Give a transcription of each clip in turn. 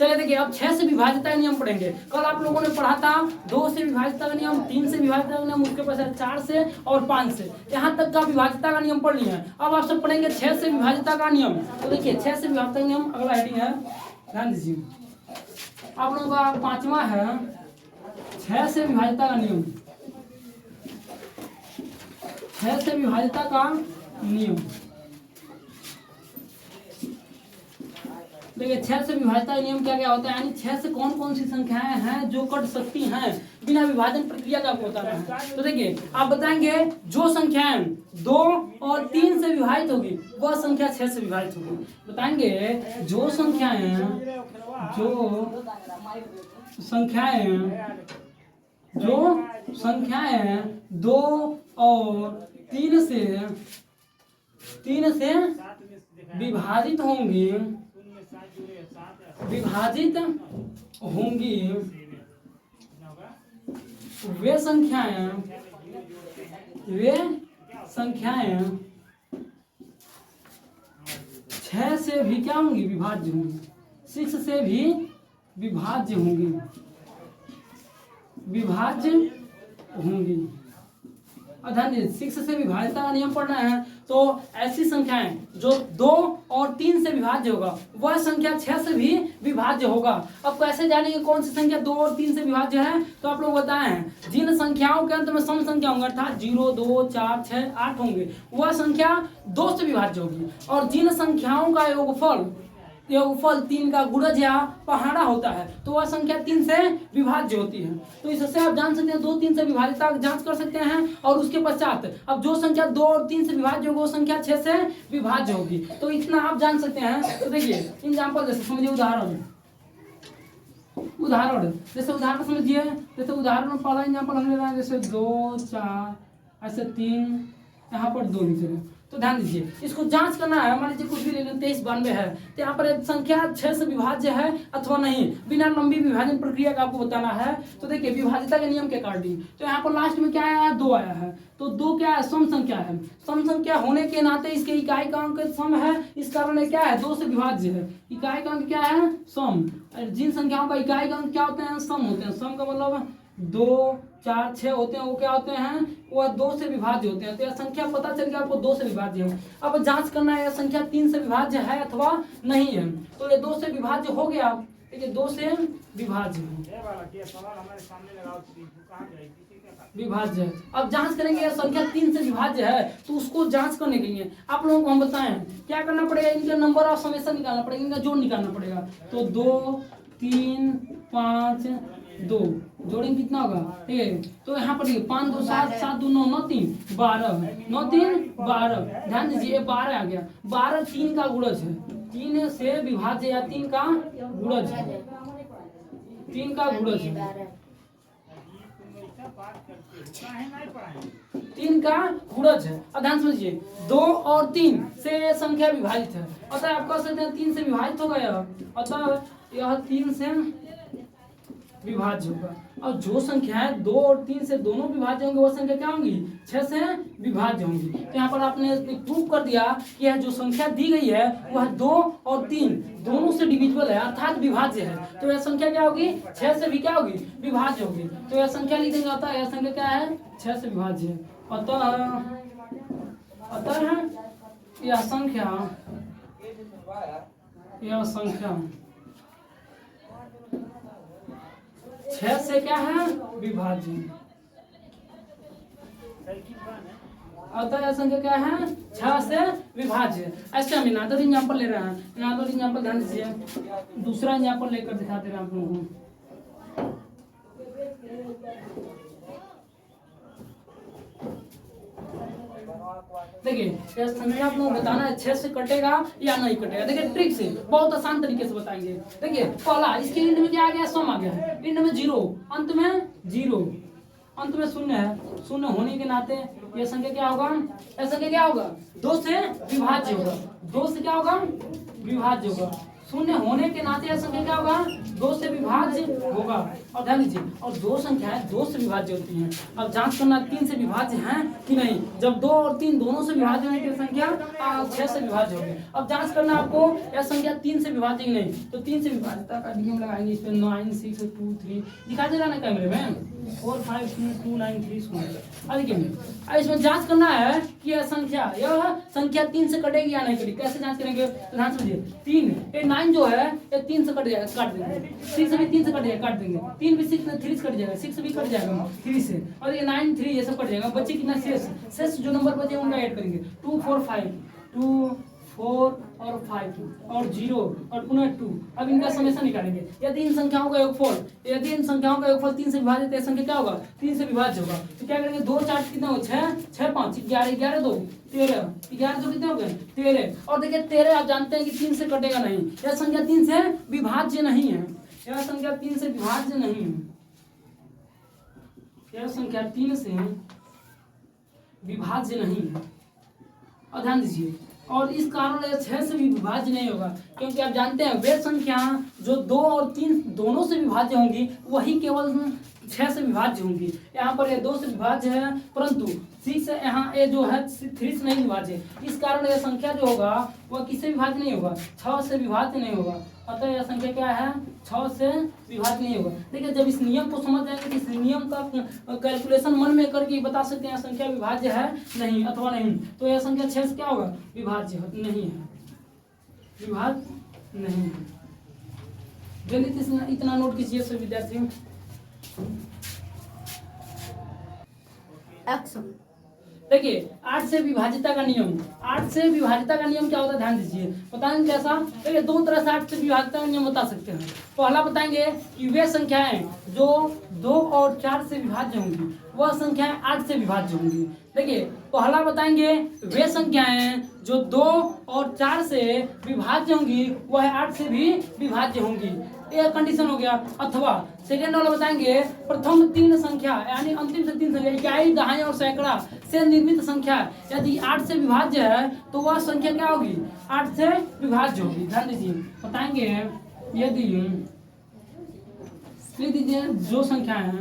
चलिए देखिए अब 6 से विभाज्यता का नियम पढ़ेंगे। कल आप लोगों ने पढ़ा था 2 से विभाज्यता का नियम, 3 से विभाज्यता का नियम, उसके पास 4 से और 5 से, यहाँ तक का विभाज्यता का नियम पढ़ लिया है। अब आप सब पढ़ेंगे 6 से विभाज्यता का नियम। तो देखिए 6 से विभाज्यता का नियम अगला हेडिंग है, ध्यान दीजिए। आप लोगों का 5वां है 6 से विभाज्यता का नियम। 6 से विभाज्यता का नियम देखिए 6 से विभाज्यता का नियम क्या क्या होता है, यानी 6 से कौन कौन सी संख्याएं हैं जो कट सकती हैं बिना विभाजन प्रक्रिया का होता है। तो देखिए आप बताएंगे जो संख्याएं 2 और 3 से विभाजित होगी वह संख्या 6 से विभाजित होगी। बताएंगे जो संख्याएं 2 और 3 से विभाजित होंगी वे संख्याएं 6 से भी क्या होंगी, विभाज्य होंगी, 6 से भी विभाज्य होंगी। ध्यान दीजिए 6 से विभाज्यता का नियम पढ़ना है तो ऐसी संख्याएं जो 2 और 3 से विभाज्य होगा वह संख्या 6 से भी विभाज्य होगा। अब कैसे जानेंगे कौन सी संख्या 2 और 3 से विभाज्य है, तो आप लोग बताएं जिन संख्याओं के अंत में सम संख्या होंगे अर्थात 0, 2, 4, 6, 8 होंगे वह संख्या 2 से विभाज्य होगी, और जिन संख्याओं का योगफल 3 का गुणज या पहाड़ा होता है तो वह संख्या 3 से विभाज्य होती है। तो इससे आप जान सकते हैं 2, 3 से विभाज्यता जांच कर सकते हैं, और उसके पश्चात अब जो संख्या 2 और 3 से विभाज्य होगी वो संख्या 6 से विभाज्य होगी। तो इतना आप जान सकते हैं। तो देखिए एग्जाम्पल जैसे समझिए उदाहरण जैसे उदाहरण समझिए, जैसे उदाहरण में पहला एग्जाम्पल हम ले रहे हैं जैसे 2, 4 ऐसे 3, यहाँ पर 2 लिख रहे हैं। तो ध्यान दीजिए इसको जांच करना है। मान लीजिए कुछ भी ले लें 2392 है तो यहाँ पर एक संख्या 6 से विभाज्य है अथवा नहीं, बिना लंबी विभाजन प्रक्रिया का आपको बताना है। तो देखिए विभाज्यता के नियम के अकॉर्डिंग तो यहाँ पर लास्ट में क्या आया है, 2 आया है। तो 2 क्या है, सम संख्या है। सम संख्या होने के नाते इसके इकाई का अंक सम है, इस कारण ये क्या है 2 से विभाज्य है। इकाई का अंक क्या है, सम। जिन संख्याओं का इकाई का अंक क्या होते हैं, सम होते हैं। सम का मतलब 2, 4, 6 होते हैं वो क्या होते हैं, वह 2 से विभाज्य होते हैं। तो यह संख्या पता चल गया आपको 2 से विभाज्य है। अब जांच करना है यह संख्या 3 से विभाज्य है अथवा नहीं है। तो ये 2 से विभाज्य हो गया, ठीक है, 2 से विभाज्य है। अब जांच करेंगे यह संख्या 3 से विभाज्य है तो उसको जांच करने के लिए आप लोगों को हम बताएं क्या करना पड़ेगा, इनके नंबर ऑफ समेशन निकालना पड़ेगा, इनका जोड़ निकालना पड़ेगा। तो 2, 3, 5, 2 जोड़ेंगे कितना होगा, ठीक है। तो यहाँ पर देखिए 5, 2, 7, 7, 2, 9, 9, 3, 12, 9, 3, 12। ध्यान दीजिए 12 आ गया। 12 3 का गुणज है, 3 से विभाज्य या 3 का गुणज है, 3 का गुणज है, 3 का गुणज है। अब ध्यान समझिए 2 और 3 से संख्या विभाजित है, अतः आप कह सकते हैं 3 से विभाजित होगा यह, अतः यह 3 से विभाज्य होगा। और जो संख्या है 2 और 3 से दोनों विभाज्य होंगे वह संख्या क्या होंगी, 6 से विभाज्य होंगी। तो यहाँ पर आपने प्रूव कर दिया कि यह जो संख्या दी गई है वह 2 और 3 दोनों से डिविजिबल है अर्थात विभाज्य है। तो यह संख्या क्या होगी, 6 से भी क्या होगी, विभाज्य होगी। तो यह संख्या लिख देंगे, अतः यह संख्या क्या है, 6 से विभाज्य है। अतः यह संख्या 6 से क्या है, विभाज्य। अतः यह संख्या क्या है, 6 से विभाज्य। ऐसे हम अनदर एग्जांपल ले रहे हैं। अनदर एग्जांपल ध्यान दीजिए, दूसरा एग्जांपल लेकर दिखाते हैं आप लोगों को। देखिए यह संख्या आप लोगों को बताना है 6 से कटेगा या नहीं कटेगा। देखिए ट्रिक से बहुत आसान तरीके से बताएंगे। देखिए पहला इसके इंड में क्या आ गया, सम आ गया है, इंड में 0, अंत में 0, अंत में 0 है। 0 होने के नाते यह संख्या क्या होगा, यह संख्या क्या होगा, 2 से विभाज्य होगा। 2 से क्या होगा, विभाज्य होगा। 0 होने के नाते यह संख्या क्या होगा, 2 से विभाज्य विभाज्य होगा। और ध्यान दीजिए, और दो संख्याएं 2 से विभाज्य होती हैं। अब जांच करना 3 से विभाज्य हैं कि नहीं। जब 2 और 3 दोनों से विभाज्य होने की संख्या 6 से विभाज्य होगी। अब जांच करना आपको यह संख्या 3 से विभाज्य ही नहीं, तो 3 से विभाज्यता का नियम लगाएंगे। इस पे 9 6 2 3 दिखा दे रहा ना कैमरे में 4 5 2 2 9 3 0। देखिए इसमें जांच करना है कि यह संख्या 3 से कटेगी या नहीं कटेगी। कैसे जांच करेंगे, तो ध्यान समझिए। 3 ये 9 जो है ये 3 से कट जाएगा, काट देंगे। 6 भी 3 से कट जाएगा, काट देंगे। 3 भी 6 3 से कट जाएगा, 6 भी कट जाएगा 3 से, और ये 9 3 ये सब कट जाएगा। बच्चे कितना शेष जो नंबर बचे उनका ऐड करेंगे। 2 4 5 2 4 और 5 और 0 और पुनः 2। अब इनका समेशन निकालेंगे। यदि इन संख्याओं का योगफल 3 से विभाजित है, संख्या क्या होगा, 3 से विभाज्य होगा। तो क्या करेंगे, 2 4 कितना हो 6 6 5 11 11 2 13 11 2 कितने हो गए 13। और देखिए 13 आप जानते हैं कि 3 से कटेगा नहीं। यह संख्या 3 से विभाज्य नहीं है। यह संख्या 3 से विभाज्य नहीं है। यह संख्या 3 से विभाज्य नहीं है। और ध्यान दीजिए, और इस कारण यह 6 से भी विभाज्य नहीं होगा, क्योंकि आप जानते हैं वे संख्या जो 2 और 3 दोनों से विभाज्य होंगी वही केवल 6 से विभाज्य होंगी। यहाँ पर यह 2 से विभाज्य है, परंतु 6 से यहाँ ये जो है 3 से नहीं विभाज्य। इस कारण यह संख्या जो होगा वह किससे विभाज्य नहीं होगा, 6 से विभाज्य नहीं होगा। अतः यह संख्या क्या है, 6 से विभाज्य नहीं होगा। देखिए जब इस नियम को समझ जाएंगे, इस नियम का कैलकुलेशन मन में करके बता सकते हैं संख्या विभाज्य है नहीं अथवा नहीं। तो यह संख्या 6 से क्या होगा, विभाज्य नहीं है, विभाज्य नहीं है। गणित इतना नोट कीजिए सभी विद्यार्थियों। देखिए 8 से विभाजिता का नियम, 8 से विभाजिता का नियम क्या होता है, ध्यान दीजिए। बताएंगे कैसा। देखिए 2 तरह से 8 से विभाजिता का नियम बता सकते हैं। पहला बताएंगे कि वे संख्याएं जो 2 और 4 से विभाज्य होंगी वह संख्याएं 8 से विभाज्य होंगी। देखिए पहला बताएंगे वे संख्याएं जो 2 और 4 से विभाज्य होंगी वह 8 से भी विभाज्य होंगी। यह कंडीशन हो गया। अथवा सेकेंड वाला बताएंगे प्रथम 3 संख्या यानी अंतिम से 3 संख्या इकाई दहाई और सैकड़ा से निर्मित संख्या यदि 8 से विभाज्य है तो वह संख्या क्या होगी, 8 से विभाज्य होगी। ध्यान दीजिए, बताएंगे यदि जो संख्याएं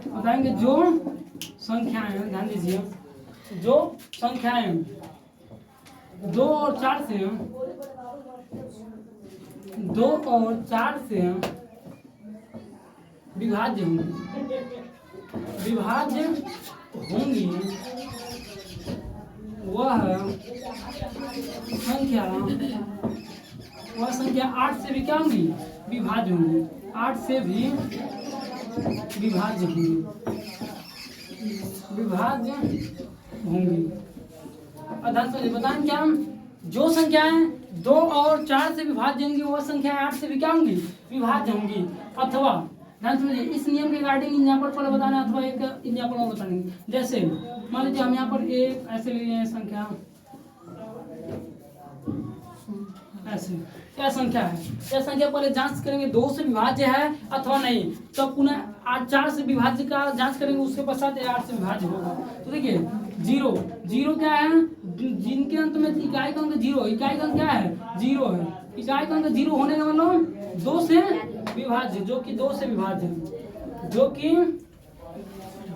बताएंगे जो संख्याएं, ध्यान दीजिए, जो संख्याएं 2 और 4 से विभाज्य होंगी वह संख्या 8 से भी क्या होंगी, विभाज्य होंगी, 8 से भी विभाज्य होंगी। बताएं क्या, जो संख्याएं 2 और 4 से विभाज्य होंगी वह संख्याएं 8 से भी क्या होंगी, विभाज्य होंगी। अथवा ध्यान समझिए, इस नियम के रिगार्डिंग एग्जाम्पल पर बताना अथवा एक एग्जाम्पल और बताएंगे। जैसे मान लीजिए हम यहाँ पर एक ऐसे ले लिए संख्या, ऐसे क्या संख्या है, यह संख्या पहले जांच करेंगे 2 से विभाज्य है अथवा नहीं, तो पुनः 4 से विभाज्य का जांच करेंगे, उसके पश्चात 8 से विभाज्य होगा। तो देखिए 0 क्या है, जिनके अंत में इकाई का अंक 0, इकाई का अंक क्या है 0 है, इकाई का अंक 0 होने का मतलब 2 से विभाज्य, जो कि 2 से विभाज्य है, जो कि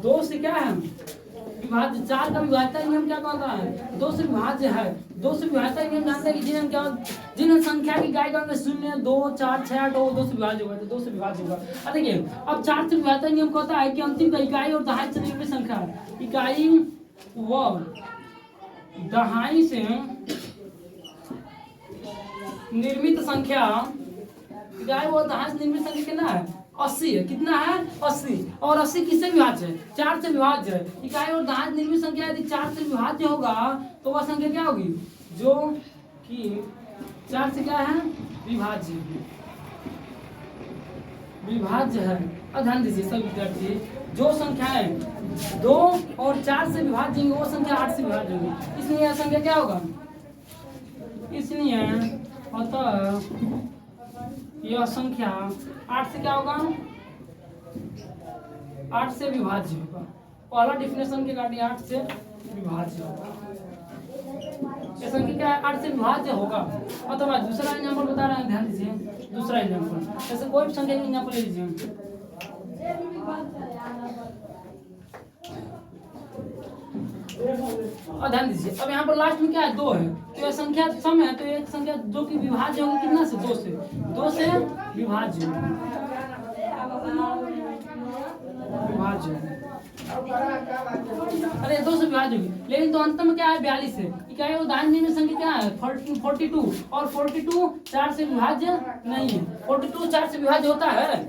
2 से क्या है विभाज्य। 4 का विभाज्यता नियम क्या कहता है, 2 से विभाज्य है। 2 से विभाज्यता नियम जानते हैं कि जिन संख्या की इकाई का अंक 0 2 4 6 8 2 से विभाज्य होगा, तो 2 से विभाज्य होगा। देखिए अब 4 से विभाज्यता नियम कहता है कि अंतिम का इकाई और दहाई से निर्मित संख्या, इकाई व दहाई से निर्मित संख्या, इकाई व दहाई से निर्मित संख्या कितना है 80 है। कितना है 80, और 80 किससे विभाज्य है, 4 से विभाज्य है। इकाई और दहाई से निर्मित संख्या यदि 4 से विभाज्य होगा तो वह संख्या क्या होगी, जो कि 4 से क्या है विभाज्य है। अब ध्यान दीजिए सब विद्यार्थी, जो संख्याएं 2 और 4 से विभाज्य होंगी वो संख्या 8 से विभाज्य होगी, इसलिए यह संख्या क्या होगा, इसलिए अतः यह संख्या 8 से क्या होगा, 8 से विभाज्य होगा। पहला डिफिनेशन के गाड़ी 8 से विभाज्य होगा। ये संख्या क्या है 8 से विभाज्य होगा। अथवा दूसरा एग्जाम्पल बता रहे हैं, ध्यान दीजिए दूसरा एग्जाम्पल, जैसे कोई भी संख्या का एग्जाम्पल ले लीजिए। और ध्यान दीजिए अब यहाँ पर लास्ट में क्या है 2 है, तो यह संख्या सम है, तो एक संख्या जो कि विभाज्य होगी कितना से 2 से, 2 से विभाज्य अरे 2 से विभाज्य होगी, लेकिन तो अंत में क्या है 42 है। क्या है दाहिने में संख्या क्या है 42 और 42 4 से विभाज्य नहीं है। 42 4 से विभाज्य होता है,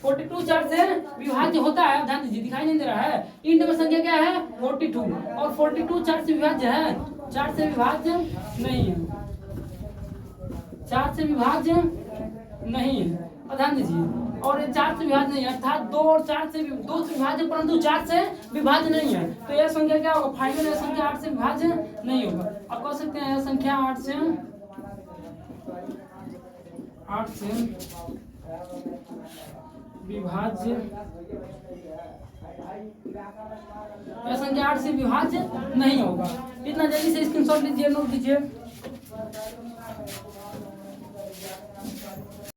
42 4 से विभाज्य होता है, ध्यान दीजिए दिखाई नहीं दे रहा है। इंड में संख्या क्या है 42 और 42 4 से विभाज्य है, 4 से विभाज्य नहीं है, 4 से विभाज्य नहीं है। और ध्यान दीजिए और ये 4 से विभाज्य नहीं है, अर्थात 2 और 4 से 2 से विभाज्य परंतु 4 से विभाज्य नहीं है। तो यह संख्या क्या होगा फाइनल, यह संख्या 8 से विभाज्य नहीं होगा। आप कह सकते हैं यह संख्या 8 से विभाज्य, यह संख्या 8 से विभाज्य नहीं होगा। इतना जल्दी से स्क्रीनशॉट लीजिए, नोट लीजिए।